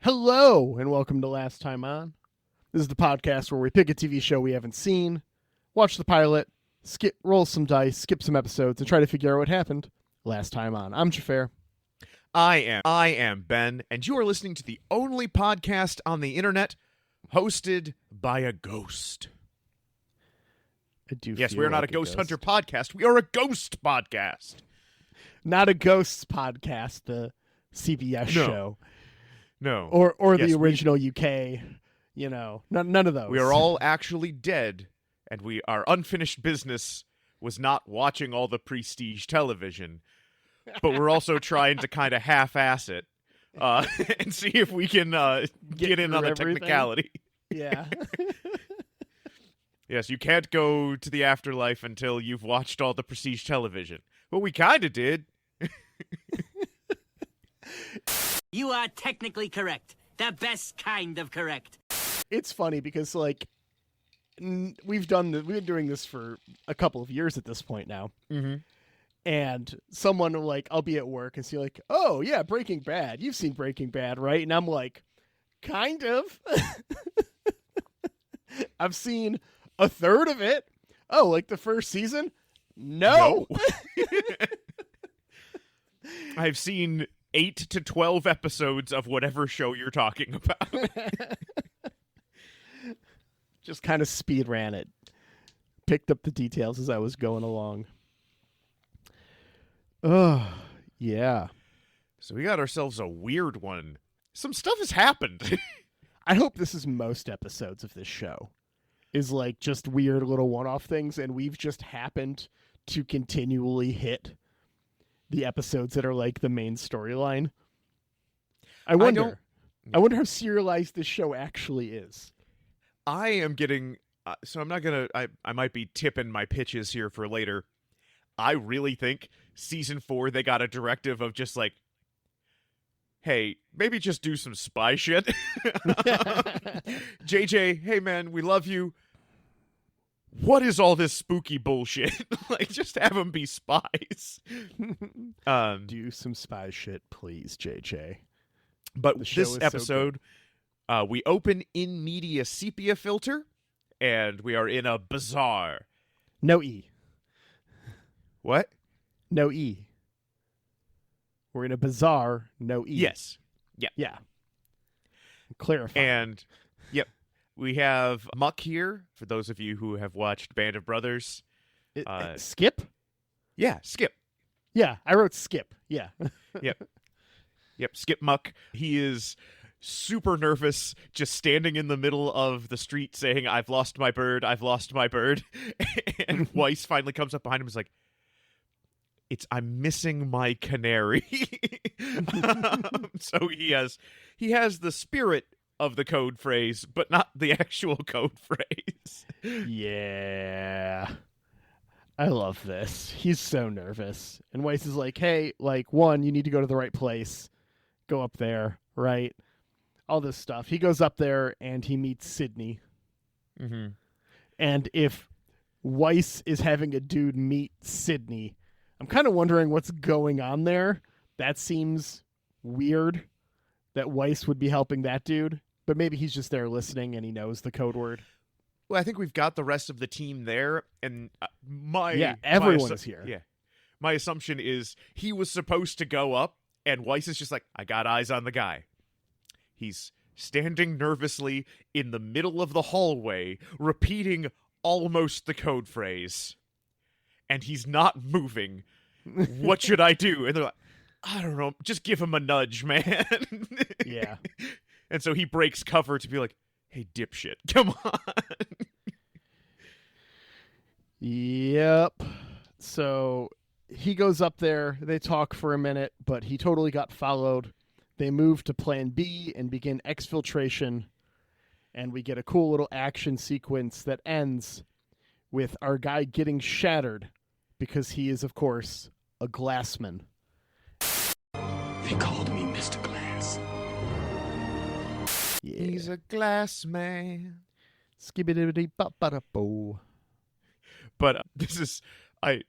Hello, and welcome to Last Time On. This is the podcast where we pick a TV show we haven't seen, watch the pilot, roll some dice, skip some episodes, and try to figure out what happened last time on. I'm Xhafer. I am Ben, and you are listening to the only podcast on the internet hosted by a ghost. Yes, we are not a ghost hunter podcast. We are a ghost podcast. Not a ghosts podcast, the CBS show. No. Or yes, the original UK, none of those. We are all actually dead, and our unfinished business was not watching all the prestige television, but we're also trying to kind of half-ass it and see if we can get in on a technicality. Yeah. Yes, you can't go to the afterlife until you've watched all the prestige television. Well, we kind of did. You are technically correct. The best kind of correct. It's funny because, we've been doing this for a couple of years at this point now. Mm-hmm. And someone I'll be at work and see oh, yeah, Breaking Bad. You've seen Breaking Bad, right? And I'm like, kind of. I've seen a third of it. Oh, the first season? No. I've seen 8 to 12 episodes of whatever show you're talking about. Just kind of speed ran it. Picked up the details as I was going along. Oh, yeah. So we got ourselves a weird one. Some stuff has happened. I hope this is most episodes of this show. Is just weird little one-off things, and we've just happened to continually hit the episodes that are the main storyline. I wonder how serialized this show actually is. I am getting so I'm not gonna I might be tipping my pitches here for later. I really think season 4 they got a directive of just hey, maybe just do some spy shit. JJ, hey man, we love you. What is all this spooky bullshit? Just have them be spies. Do some spy shit, please, JJ. But this episode, we open in media sepia filter, and we are in a bazaar. No E. What? No E. We're in a bazaar, no E. Yes. Yeah. Clarify. And, yep. We have Muck here, for those of you who have watched Band of Brothers. Skip? Yeah, Skip. Yeah, I wrote Skip. Yeah. Yep, Skip Muck. He is super nervous, just standing in the middle of the street saying, I've lost my bird, I've lost my bird. And Weiss finally comes up behind him and is like, I'm missing my canary. So he has the spirit of the code phrase, but not the actual code phrase. Yeah. I love this. He's so nervous. And Weiss is hey, one, you need to go to the right place. Go up there, right? All this stuff. He goes up there and he meets Sydney. Mm-hmm. And if Weiss is having a dude meet Sydney, I'm kind of wondering what's going on there. That seems weird that Weiss would be helping that dude. But maybe he's just there listening and he knows the code word. Well, I think we've got the rest of the team there, and everyone is here. Yeah, my assumption is he was supposed to go up, and Weiss is just I got eyes on the guy. He's standing nervously in the middle of the hallway, repeating almost the code phrase, and he's not moving. What should I do? And they're like, I don't know, just give him a nudge, man. Yeah. And so he breaks cover to be like, hey, dipshit, come on. Yep. So he goes up there. They talk for a minute, but he totally got followed. They move to plan B and begin exfiltration. And we get a cool little action sequence that ends with our guy getting shattered because he is, of course, a glassman. They called me Mr. Glass. Yeah. He's a glass man. Skibbity-bop-bada-boo. But this is I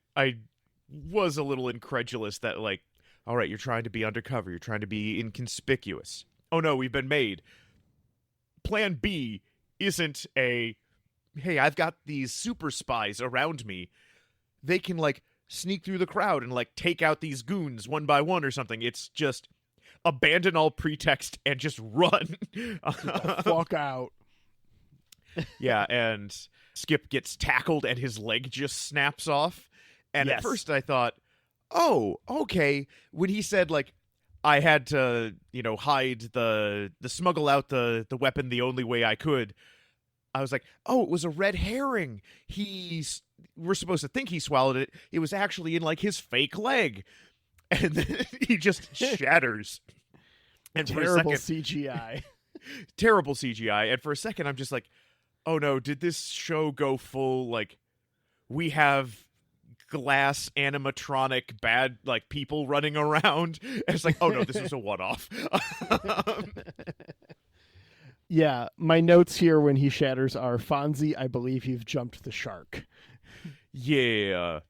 was a little incredulous that, like, all right, you're trying to be undercover, you're trying to be inconspicuous. Oh no, we've been made. Plan B isn't a, hey, I've got these super spies around me. They can, like, sneak through the crowd and, like, take out these goons one by one or something. It's just abandon all pretext and just run. Fuck out. Yeah, and Skip gets tackled and his leg just snaps off. And Yes. at first I thought, oh, okay. When he said, like, I had to, hide the smuggle out the weapon the only way I could, I was like, oh, it was a red herring. We're supposed to think he swallowed it. It was actually in, like, his fake leg. And then he just shatters. And Terrible for a second, CGI. terrible CGI. And for a second, I'm just like, oh no, did this show go full, like, we have glass animatronic bad, like, people running around? And it's like, oh no, this was a one-off. Yeah, my notes here when he shatters are, Fonzie, I believe you've jumped the shark. Yeah.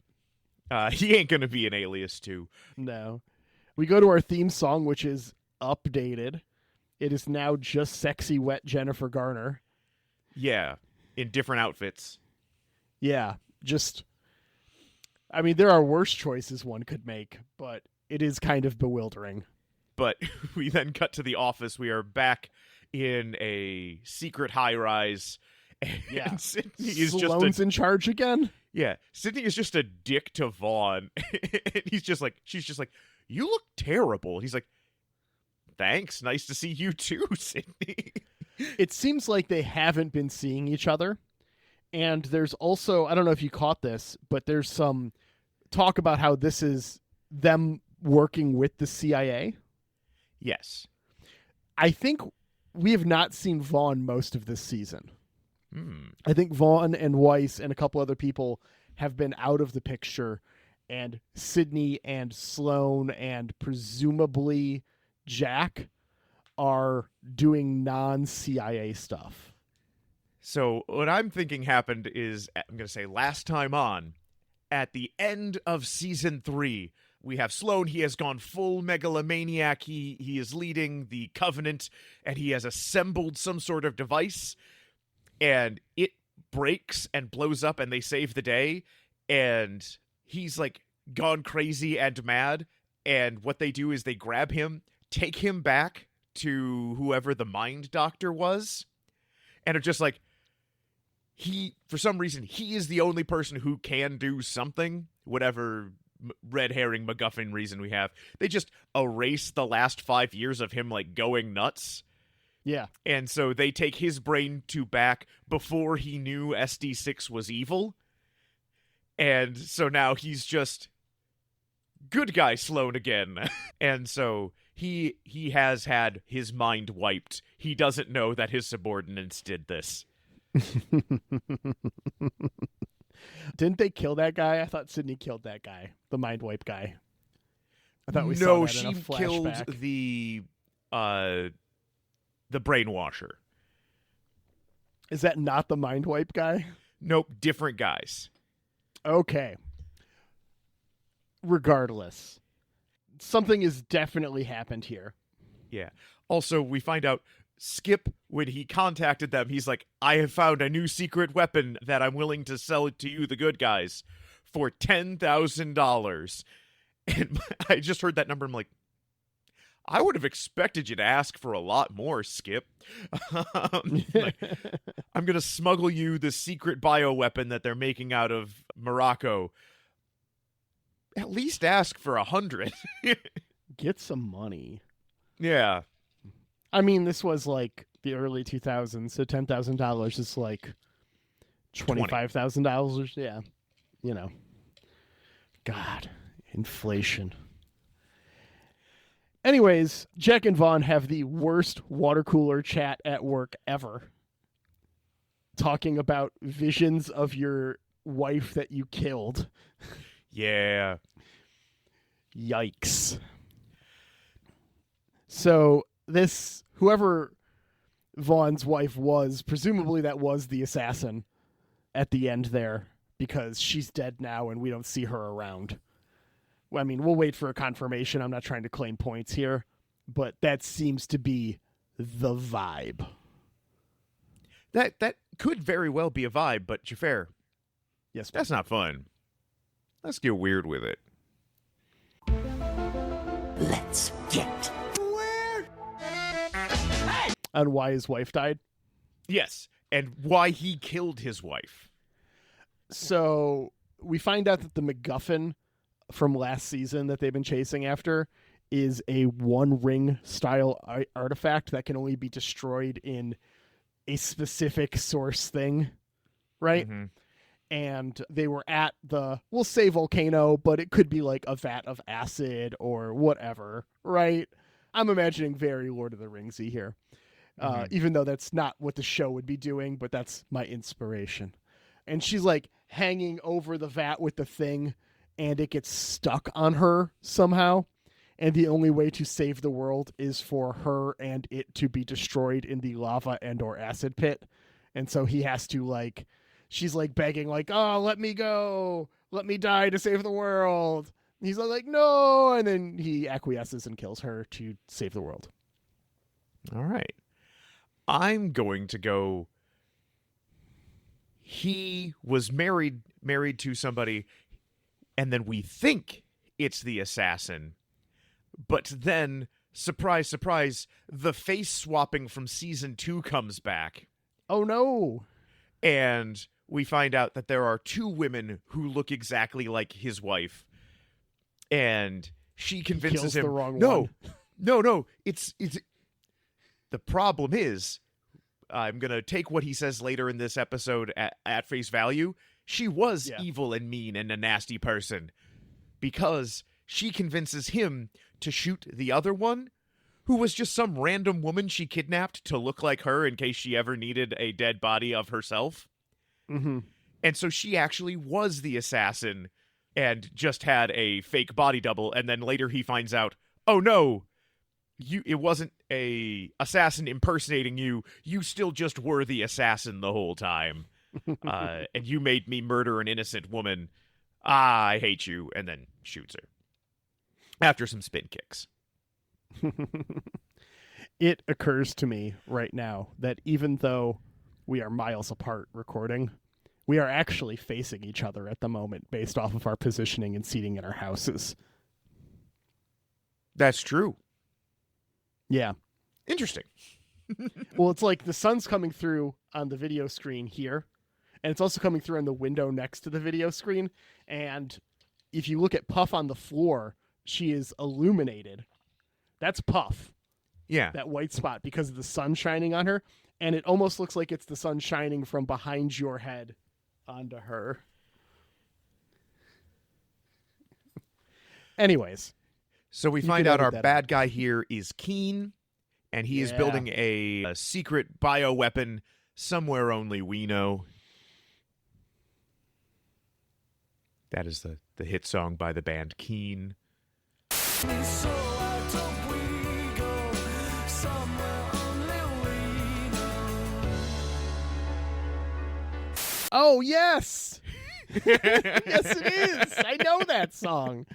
He ain't gonna be an Alias 2. No. We go to our theme song, which is updated. It is now just sexy, wet Jennifer Garner. Yeah, in different outfits. Yeah, just... I mean, there are worse choices one could make, but it is kind of bewildering. But we then cut to the office. We are back in a secret high-rise. And Yeah. Sydney is Sloane's in charge again? Yeah, Sydney is just a dick to Vaughn. And she's just like, you look terrible. He's like, thanks, nice to see you too, Sydney. It seems like they haven't been seeing each other. And there's also, I don't know if you caught this, but there's some talk about how this is them working with the CIA. Yes. I think we have not seen Vaughn most of this season. Hmm. I think Vaughn and Weiss and a couple other people have been out of the picture, and Sydney and Sloane and presumably Jack are doing non-CIA stuff. So what I'm thinking happened is, I'm going to say last time on, at the end of season 3, we have Sloane. He has gone full megalomaniac. He is leading the Covenant, and he has assembled some sort of device, and it breaks and blows up, and they save the day, and he's, like, gone crazy and mad, and what they do is they grab him, take him back to whoever the mind doctor was, and are just like, for some reason, he is the only person who can do something, whatever red herring MacGuffin reason we have. They just erase the last 5 years of him, like, going nuts. Yeah. And so they take his brain to back before he knew SD6 was evil. And so now he's just good guy Sloane again. And so he has had his mind wiped. He doesn't know that his subordinates did this. Didn't they kill that guy? I thought Sydney killed that guy, the mind wipe guy. I thought we saw that in a she killed flashback. the brainwasher. Is that not the mind wipe guy? Nope, different guys. Okay. Regardless, something has definitely happened here. Yeah. Also, we find out Skip, when he contacted them, he's like, I have found a new secret weapon that I'm willing to sell it to you, the good guys, for $10,000. And I just heard that number. I'm like, I would have expected you to ask for a lot more, Skip. Like, I'm going to smuggle you the secret bioweapon that they're making out of Morocco. At least ask for 100. Get some money. Yeah. I mean, this was like the early 2000s, so $10,000 is like $25,000. Yeah. You know. God, inflation. Anyways, Jack and Vaughn have the worst water cooler chat at work ever. talking about visions of your wife that you killed. Yeah. Yikes. So this, whoever Vaughn's wife was, presumably that was the assassin at the end there, because she's dead now and we don't see her around. I mean, we'll wait for a confirmation. I'm not trying to claim points here, but that seems to be the vibe. That could very well be a vibe, but Xhafer, Yes, that's not fun. Let's get weird with it. Let's get on why his wife died. Yes, and why he killed his wife. So we find out that the MacGuffin from last season that they've been chasing after is a One Ring style artifact that can only be destroyed in a specific source thing, right? Mm-hmm. And they were at the, we'll say volcano, but it could be like a vat of acid or whatever, right? I'm imagining very Lord of the Ringsy here. Even though that's not what the show would be doing, but that's my inspiration. And she's like hanging over the vat with the thing, and it gets stuck on her somehow. And the only way to save the world is for her and it to be destroyed in the lava and or acid pit. And so he has to like, she's like begging like, oh, let me go. Let me die to save the world. And he's like, no. And then he acquiesces and kills her to save the world. All right. I'm going to go. He was married to somebody, and then we think it's the assassin. But then, surprise, surprise, the face swapping from season 2 comes back. Oh, no. And we find out that there are 2 women who look exactly like his wife. And she convinces him, the wrong no, one. no, it's the problem is, I'm going to take what he says later in this episode at face value. She was evil and mean and a nasty person because she convinces him to shoot the other one, who was just some random woman she kidnapped to look like her in case she ever needed a dead body of herself. Mm-hmm. And so she actually was the assassin and just had a fake body double. And then later he finds out, oh no, it wasn't a assassin impersonating you. You still just were the assassin the whole time. And you made me murder an innocent woman. I hate you. And then shoots her after some spin kicks. It occurs to me right now that even though we are miles apart recording, we are actually facing each other at the moment based off of our positioning and seating in our houses. That's true. Yeah. Interesting. Well, it's like the sun's coming through on the video screen here, and it's also coming through on the window next to the video screen. And if you look at Puff on the floor, she is illuminated. That's Puff. Yeah. That white spot because of the sun shining on her. And it almost looks like it's the sun shining from behind your head onto her. Anyways. So we find out our bad guy here is Keen, and he is building a secret bioweapon somewhere only we know. That is the hit song by the band Keen. Oh, yes! Yes, it is! I know that song.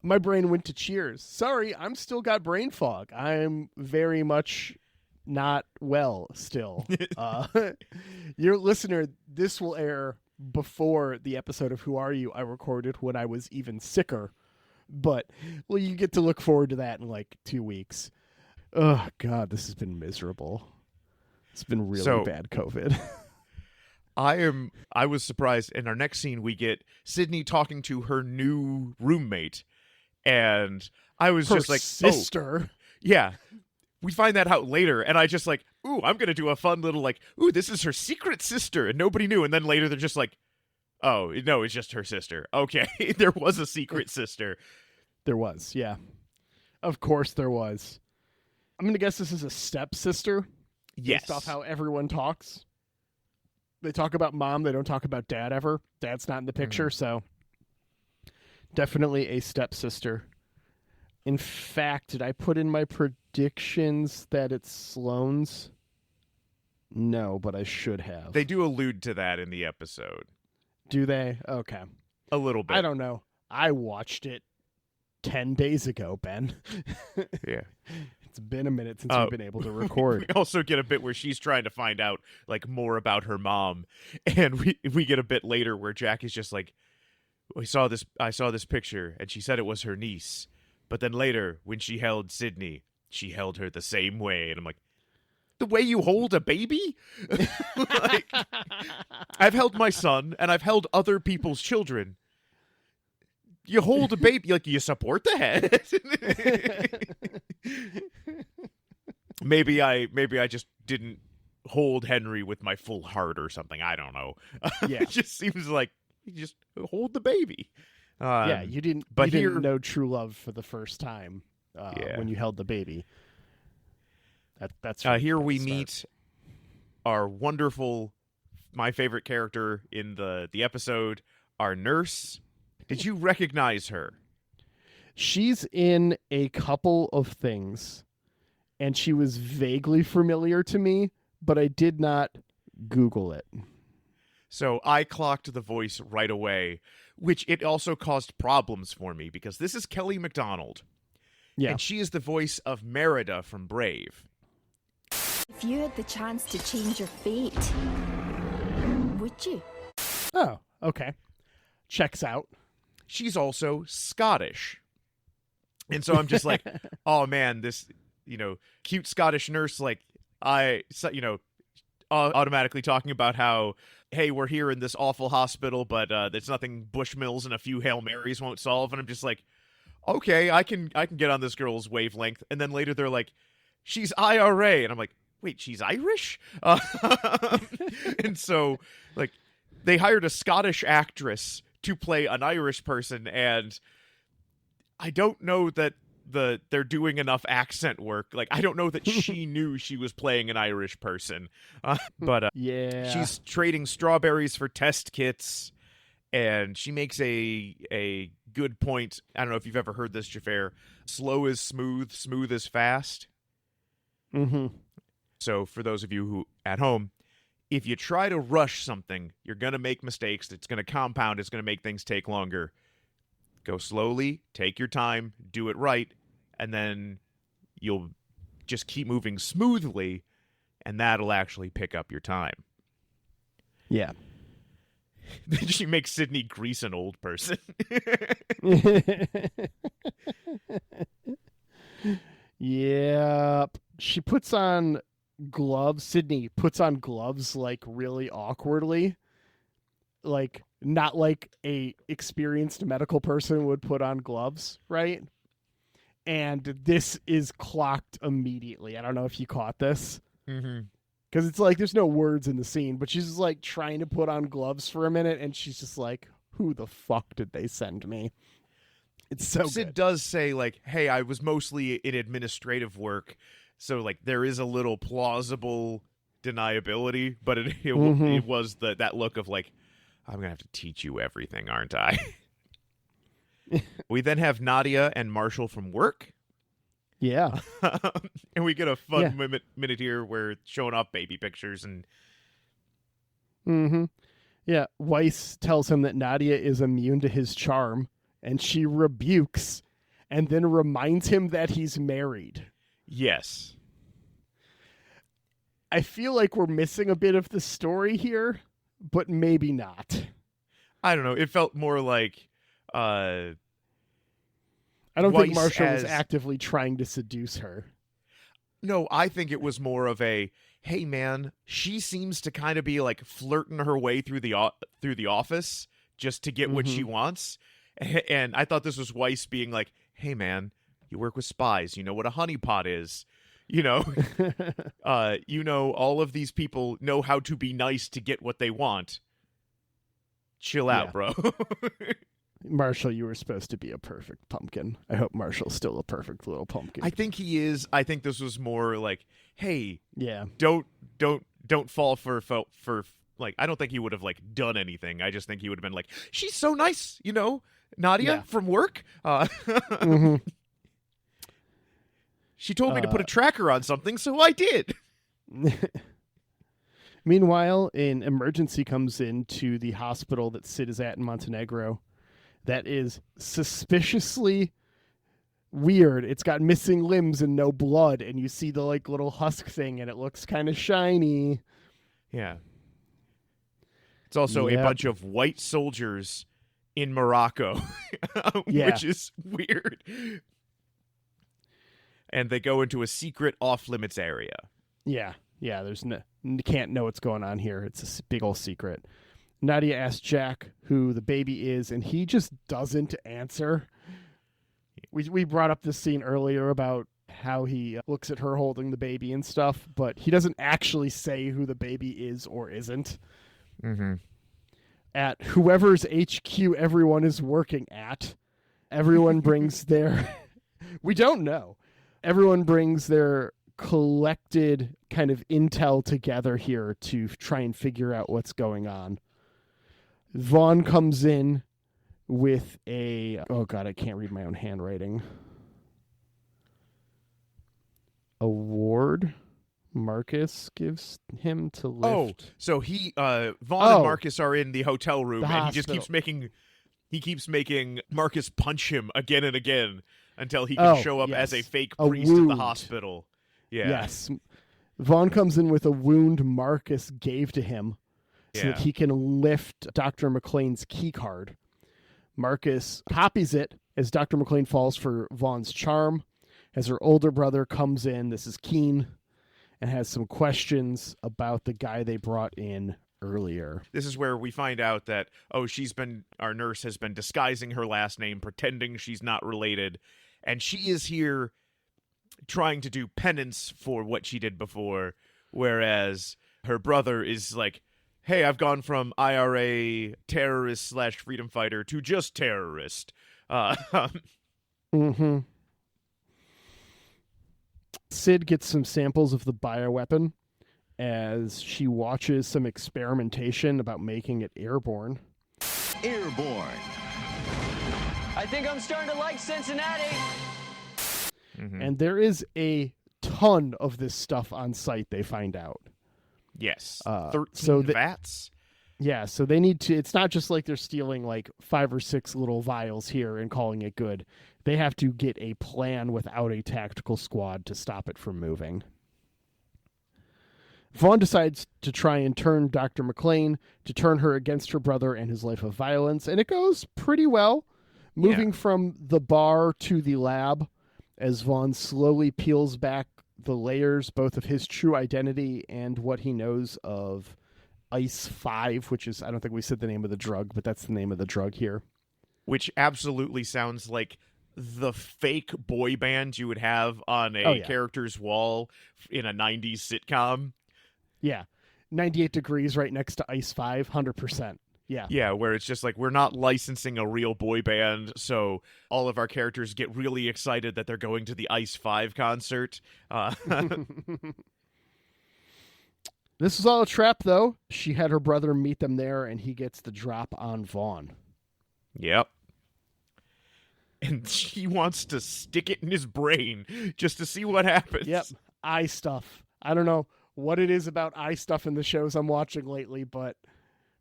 My brain went to Cheers. Sorry, I'm still got brain fog. I'm very much not well still. Your listener, this will air before the episode of Who Are You I recorded when I was even sicker. But, well, you get to look forward to that in like 2 weeks. Oh, God, this has been miserable. It's been really bad COVID. I was surprised. In our next scene, we get Sydney talking to her new roommate. And I was just like, sister. Oh, yeah. We find that out later. And I just like, ooh, I'm going to do a fun little like, ooh, this is her secret sister. And nobody knew. And then later they're just like, oh, no, it's just her sister. Okay. There was a secret sister. There was. Yeah. Of course there was. I'm going to guess this is a stepsister. Yes. Based off how everyone talks. They talk about mom, they don't talk about dad ever. Dad's not in the picture, so definitely a stepsister. In fact, did I put in my predictions that it's Sloane's? No, but I should have. They do allude to that in the episode. Do they? Okay. A little bit. I don't know. I watched it 10 days ago, Ben. Yeah. It's been a minute since we've been able to record. We also get a bit where she's trying to find out like more about her mom, and we get a bit later where Jack is just like, I saw this picture, and she said it was her niece, but then later when she held Sydney, she held her the same way, and I'm like, the way you hold a baby? Like, I've held my son, and I've held other people's children. You hold a baby, like, you support the head. Maybe I just didn't hold Henry with my full heart or something. I don't know. Yeah. It just seems like you just hold the baby. Yeah, you didn't know true love for the first time when you held the baby. That's here we meet our wonderful, my favorite character in the episode, our nurse. Did you recognize her? She's in a couple of things, and she was vaguely familiar to me, but I did not Google it. So I clocked the voice right away, which it also caused problems for me because this is Kelly MacDonald. Yeah. And she is the voice of Merida from Brave. If you had the chance to change your fate, would you? Oh, okay. Checks out. She's also Scottish. And so I'm just like, oh man, this, cute Scottish nurse, like, automatically talking about how, hey, we're here in this awful hospital, but there's nothing Bushmills and a few Hail Marys won't solve. And I'm just like, okay, I can get on this girl's wavelength. And then later they're like, she's IRA. And I'm like, wait, she's Irish? And so, like, they hired a Scottish actress to play an Irish person, and I don't know that they're doing enough accent work. Like, I don't know that she knew she was playing an Irish person. But yeah, she's trading strawberries for test kits, and she makes a good point. I don't know if you've ever heard this, Xhafer. Slow is smooth, smooth is fast. Mm-hmm. So for those of you who at home, if you try to rush something, you're going to make mistakes. It's going to compound. It's going to make things take longer. Go slowly, take your time, do it right, and then you'll just keep moving smoothly, and that'll actually pick up your time. Yeah. Then she makes Sydney grease an old person. Yep. She puts on gloves. Sydney puts on gloves like really awkwardly. Like not like a experienced medical person would put on gloves, right? And this is clocked immediately. I don't know if you caught this. Mm-hmm. Because it's like there's no words in the scene, but she's just like trying to put on gloves for a minute, and she's just like, who the fuck did they send me? It's so Sid good. does say, like, hey, I was mostly in administrative work, so, like, there is a little plausible deniability, but it was that look of, like, I'm going to have to teach you everything, aren't I? We then have Nadia and Marshall from work. Yeah. And we get a fun minute here where it's showing off baby pictures and... Mm-hmm. Yeah, Weiss tells him that Nadia is immune to his charm, and she rebukes and then reminds him that he's married. Yes. I feel like we're missing a bit of the story here, but maybe not. I don't know. It felt more like... I don't think Weiss Marshall was actively trying to seduce her. No, I think it was more of a, hey man, she seems to kind of be like flirting her way through the office just to get what she wants. And I thought this was Weiss being like, hey man, you work with spies, you know what a honeypot is. You know, all of these people know how to be nice to get what they want. Chill out, bro. Marshall, you were supposed to be a perfect pumpkin. I hope Marshall's still a perfect little pumpkin. I think he is. I think this was more like, hey, yeah. don't fall for like, I don't think he would have like done anything. I just think he would have been like, she's so nice, Nadia from work. Mm-hmm. She told me to put a tracker on something, so I did. Meanwhile, an emergency comes into the hospital that Sid is at in Montenegro. That is suspiciously weird. It's got missing limbs and no blood, and you see the like little husk thing, and it looks kind of shiny. Yeah. It's also a bunch of white soldiers in Morocco, which is weird. And they go into a secret off-limits area. Yeah, there's can't know what's going on here. It's a big old secret. Nadia asks Jack who the baby is, and he just doesn't answer. We brought up this scene earlier about how he looks at her holding the baby and stuff, but he doesn't actually say who the baby is or isn't. Mm-hmm. At whoever's HQ everyone is working at, everyone brings their... We don't know. Everyone brings their collected kind of intel together here to try and figure out what's going on. Vaughn comes in with a... Oh, God, I can't read my own handwriting. Award Marcus gives him to lift. Oh, so Vaughn and Marcus are in the hotel room, and he just keeps making Marcus punch him again and again until he can show up as a fake priest in the hospital. Yeah. Yes. Vaughn comes in with a wound Marcus gave to him so that he can lift Dr. McClane's key card. Marcus copies it as Dr. McClane falls for Vaughn's charm. As her older brother comes in, this is Keen, and has some questions about the guy they brought in earlier. This is where we find out that, our nurse has been disguising her last name, pretending she's not related, and she is here trying to do penance for what she did before, whereas her brother is like, hey, I've gone from IRA terrorist / freedom fighter to just terrorist. Mm-hmm. Sid gets some samples of the bioweapon as she watches some experimentation about making it airborne. Airborne. I think I'm starting to like Cincinnati. Mm-hmm. And there is a ton of this stuff on site, they find out. Yes. 13 vats? Yeah, so they need to... It's not just like they're stealing like 5 or 6 little vials here and calling it good. They have to get a plan without a tactical squad to stop it from moving. Vaughn decides to try and turn Dr. McClane, to turn her against her brother and his life of violence, and it goes pretty well. Moving from the bar to the lab, as Vaughn slowly peels back the layers, both of his true identity and what he knows of Ice 5, which is, I don't think we said the name of the drug, but that's the name of the drug here. Which absolutely sounds like the fake boy band you would have on a character's wall in a 90s sitcom. Yeah. 98 Degrees right next to Ice 5, 100%. Yeah. Yeah, where it's just like, we're not licensing a real boy band, so all of our characters get really excited that they're going to the Ice 5 concert. This is all a trap, though. She had her brother meet them there, and he gets the drop on Vaughn. Yep. And she wants to stick it in his brain just to see what happens. Yep. Eye stuff. I don't know what it is about eye stuff in the shows I'm watching lately, but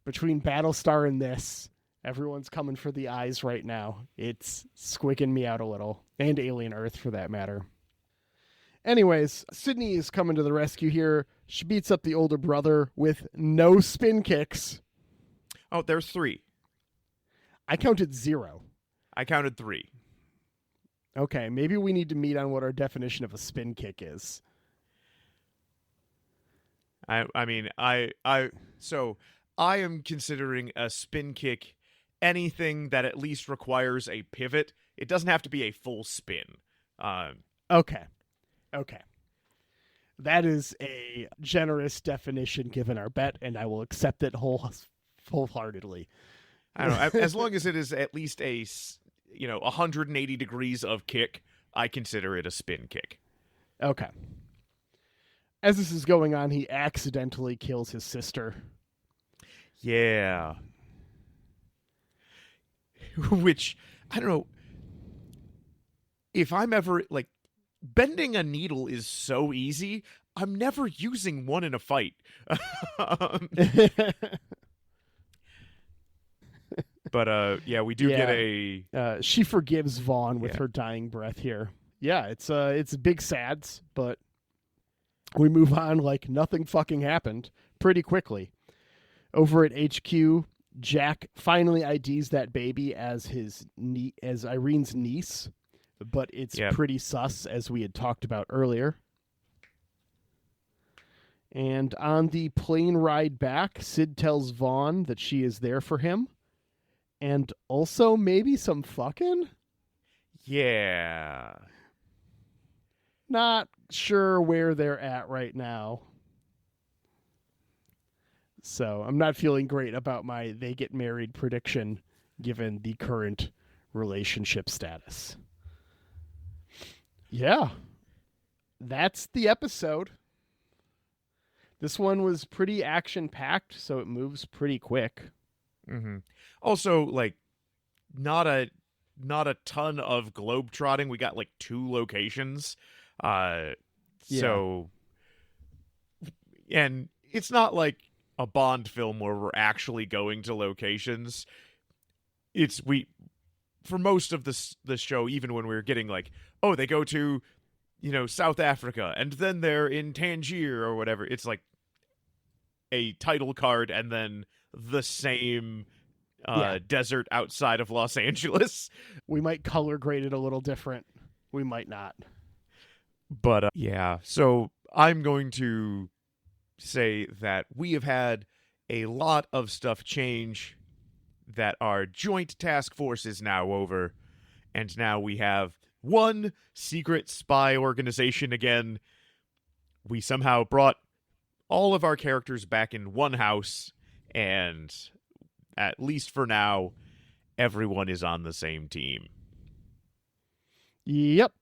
between Battlestar and this, everyone's coming for the eyes right now. It's squicking me out a little. And Alien Earth, for that matter. Anyways, Sydney is coming to the rescue here. She beats up the older brother with no spin kicks. Oh, there's 3. I counted 0. I counted 3. Okay, maybe we need to meet on what our definition of a spin kick is. So I am considering a spin kick anything that at least requires a pivot. It doesn't have to be a full spin. Okay. That is a generous definition given our bet, and I will accept it wholeheartedly. I don't know. As long as it is at least 180 degrees of kick, I consider it a spin kick. Okay. As this is going on, he accidentally kills his sister. Yeah. Which, I don't know. If I'm ever, like, bending a needle is so easy, I'm never using one in a fight. But, yeah, we do get a... she forgives Vaughn with Yeah. her dying breath here. Yeah, it's big sads, but we move on like nothing fucking happened pretty quickly. Over at HQ, Jack finally IDs that baby as as Irene's niece, but it's pretty sus, as we had talked about earlier. And on the plane ride back, Sid tells Vaughn that she is there for him. And also maybe some fucking? Yeah. Not sure where they're at right now. So I'm not feeling great about my they get married prediction given the current relationship status. Yeah. That's the episode. This one was pretty action-packed, so it moves pretty quick. Mm-hmm. Also, like, not a ton of globetrotting. We got like 2 locations. So, and it's not like a Bond film where we're actually going to locations. For most of the show, even when we were getting like, oh, they go to, South Africa and then they're in Tangier or whatever. It's like a title card and then the same desert outside of Los Angeles. We might color grade it a little different. We might not. But yeah, so I'm going to say that we have had a lot of stuff change, that our joint task force is now over, and now we have one secret spy organization again. We somehow brought all of our characters back in one house, and at least for now, everyone is on the same team. Yep.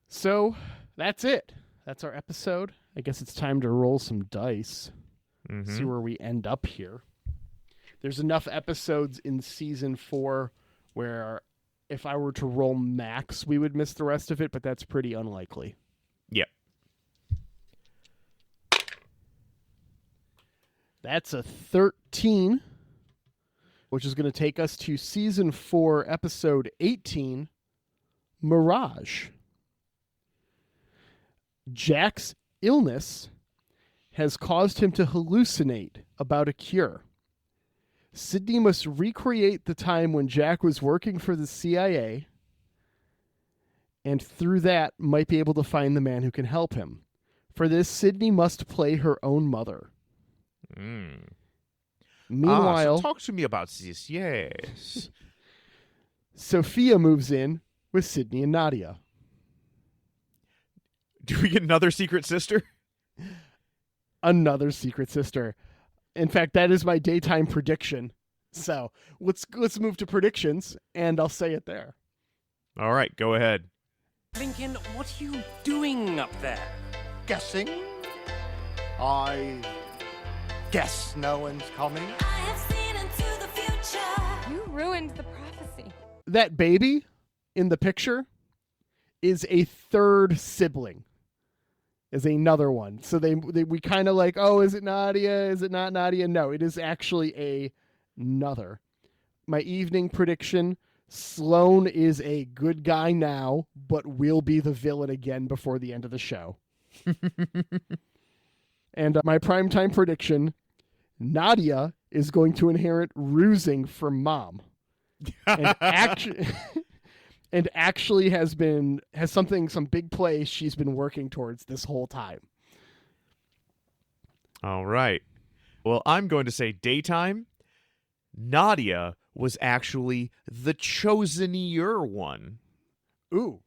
So that's it. That's our episode. I guess it's time to roll some dice. Mm-hmm. See where we end up here. There's enough episodes in season 4 where if I were to roll max, we would miss the rest of it, but that's pretty unlikely. Yep. That's a 13, which is going to take us to season 4, episode 18, Mirage. Jack's illness has caused him to hallucinate about a cure. Sidney must recreate the time when Jack was working for the CIA, and through that might be able to find the man who can help him. For this, Sidney must play her own mother. Meanwhile, so talk to me about this, yes. Sophia moves in with Sidney and Nadia. Do we get another secret sister? Another secret sister. In fact, that is my daytime prediction. So let's move to predictions, and I'll say it there. All right, go ahead. Lincoln, what are you doing up there? Guessing. I guess no one's coming. I have seen into the future. You ruined the prophecy. That baby in the picture is a third sibling. Is another one. So we kind of like, oh, is it Nadia? Is it not Nadia? No, it is actually another. My evening prediction, Sloane is a good guy now, but will be the villain again before the end of the show. And my primetime prediction, Nadia is going to inherit rusing from mom. And actually has some big play she's been working towards this whole time. All right. Well, I'm going to say daytime. Nadia was actually the chosen-er one. Ooh.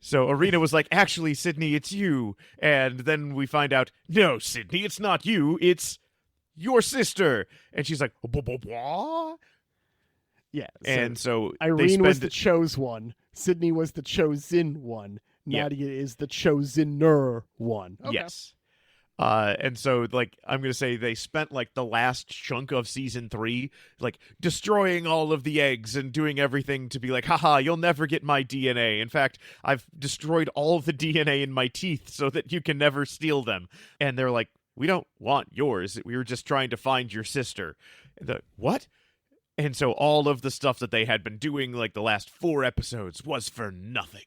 So Arena was like, actually, Sidney, it's you. And then we find out, no, Sidney, it's not you. It's your sister. And she's like, blah, blah, blah. Yeah. And so Irene was the chose one. Sydney was the chosen one. Yeah. Nadia is the chosener one. Okay. Yes. And so, like, I'm going to say they spent, like, the last chunk of season 3, like, destroying all of the eggs and doing everything to be like, haha, you'll never get my DNA. In fact, I've destroyed all of the DNA in my teeth so that you can never steal them. And they're like, we don't want yours. We were just trying to find your sister. What? And so all of the stuff that they had been doing, like, the last 4 episodes was for nothing.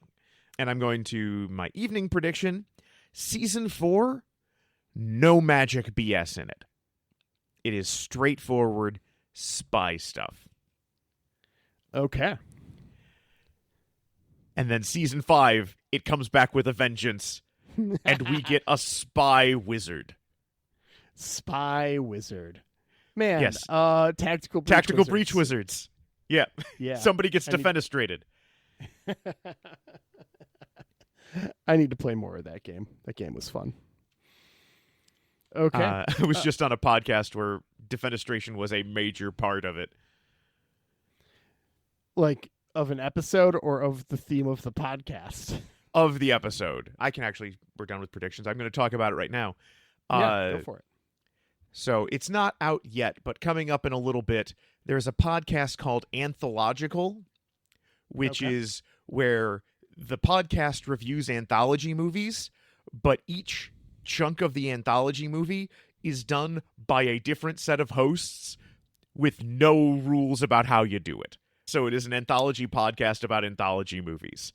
And I'm going to my evening prediction. Season 4... no magic BS in it. It is straightforward spy stuff. Okay. And then season 5, it comes back with a vengeance, and we get a spy wizard. Spy wizard. Man, Yes. Tactical Breach Wizards. Yeah. Yeah. Somebody gets defenestrated. I need to play more of that game. That game was fun. Okay. I was just on a podcast where defenestration was a major part of it. Like, of an episode or of the theme of the podcast? Of the episode. We're done with predictions. I'm going to talk about it right now. Yeah, go for it. So it's not out yet, but coming up in a little bit, there's a podcast called Anthological, which is where the podcast reviews anthology movies, but each chunk of the anthology movie is done by a different set of hosts with no rules about how you do it. So it is an anthology podcast about anthology movies.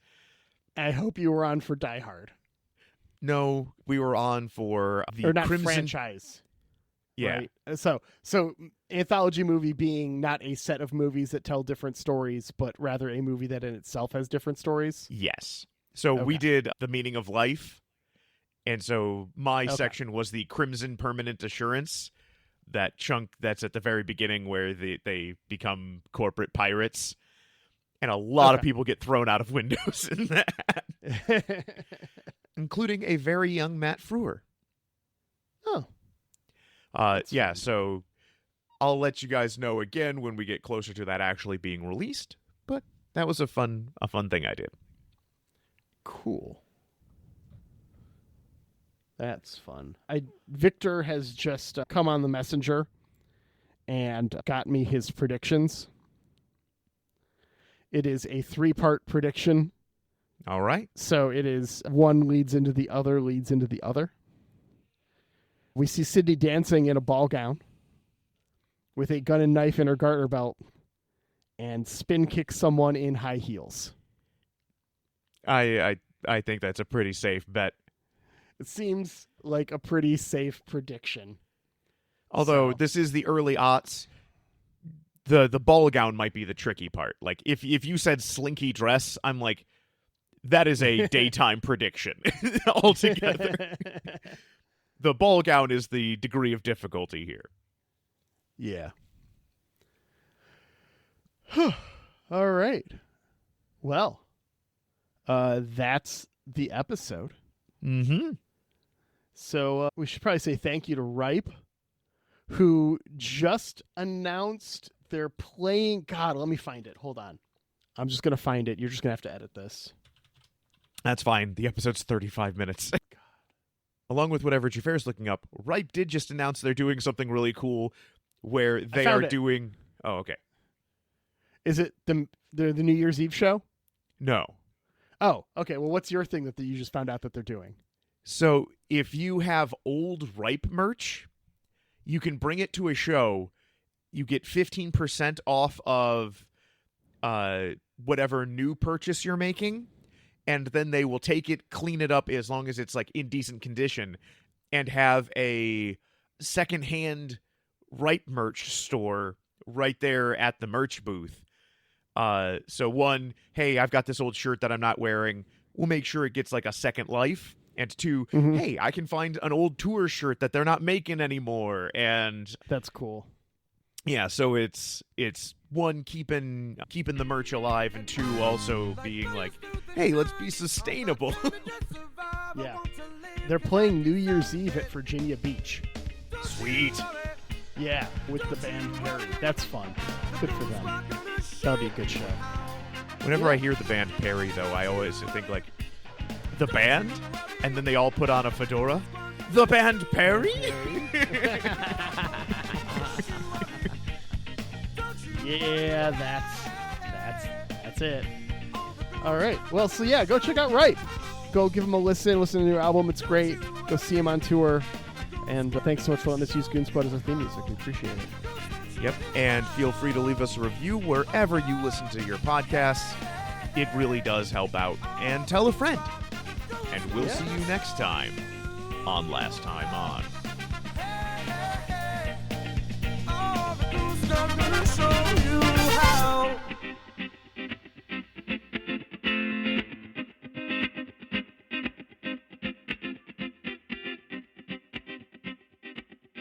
I hope you were on for Die Hard. No, we were on for the or not Crimson franchise. Yeah. Right? So anthology movie being not a set of movies that tell different stories, but rather a movie that in itself has different stories. Yes. So we did The Meaning of Life. And so my section was the Crimson Permanent Assurance, that chunk that's at the very beginning where they become corporate pirates. And a lot of people get thrown out of windows in that. Including a very young Matt Frewer. Oh. Yeah, so I'll let you guys know again when we get closer to that actually being released. But that was a fun thing I did. Cool. That's fun. Victor has just come on the messenger and got me his predictions. It is a 3-part prediction. All right. So it is one leads into the other, leads into the other. We see Sydney dancing in a ball gown with a gun and knife in her garter belt and spin kick someone in high heels. I think that's a pretty safe bet. It seems like a pretty safe prediction. Although this is the early aughts, the ball gown might be the tricky part. Like if you said slinky dress, I'm like, that is a daytime prediction altogether. The ball gown is the degree of difficulty here. Yeah. All right. Well, that's the episode. Mm-hmm. So we should probably say thank you to Ripe, who just announced they're playing... God, let me find it. Hold on. I'm just going to find it. You're just going to have to edit this. That's fine. The episode's 35 minutes. Along with whatever Xhafer's looking up, Ripe did just announce they're doing something really cool where they are doing... Oh, okay. Is it the New Year's Eve show? No. Oh, okay. Well, what's your thing that you just found out that they're doing? So if you have old Ripe merch, you can bring it to a show. You get 15% off of whatever new purchase you're making, and then they will take it, clean it up as long as it's like in decent condition, and have a secondhand Ripe merch store right there at the merch booth. So one, hey, I've got this old shirt that I'm not wearing. We'll make sure it gets like a second life. And two, hey, I can find an old tour shirt that they're not making anymore. And that's cool. Yeah, so it's one, keeping the merch alive, and two, also being like, hey, let's be sustainable. Yeah. They're playing New Year's Eve at Virginia Beach. Sweet. Yeah, with the band Perry. That's fun. Good for them. That'll be a good show. Whenever I hear the band Perry, though, I always think, like, the band? And then they all put on a fedora? The band Perry? Yeah, that's it. All right. Well, so yeah, go check out Right. Go give him a listen to the new album. It's great. Go see him on tour. And thanks so much for letting us use Goon Squad as our theme music. We appreciate it. Yep, and feel free to leave us a review wherever you listen to your podcasts. It really does help out. And tell a friend. And we'll see you next time on Last Time On.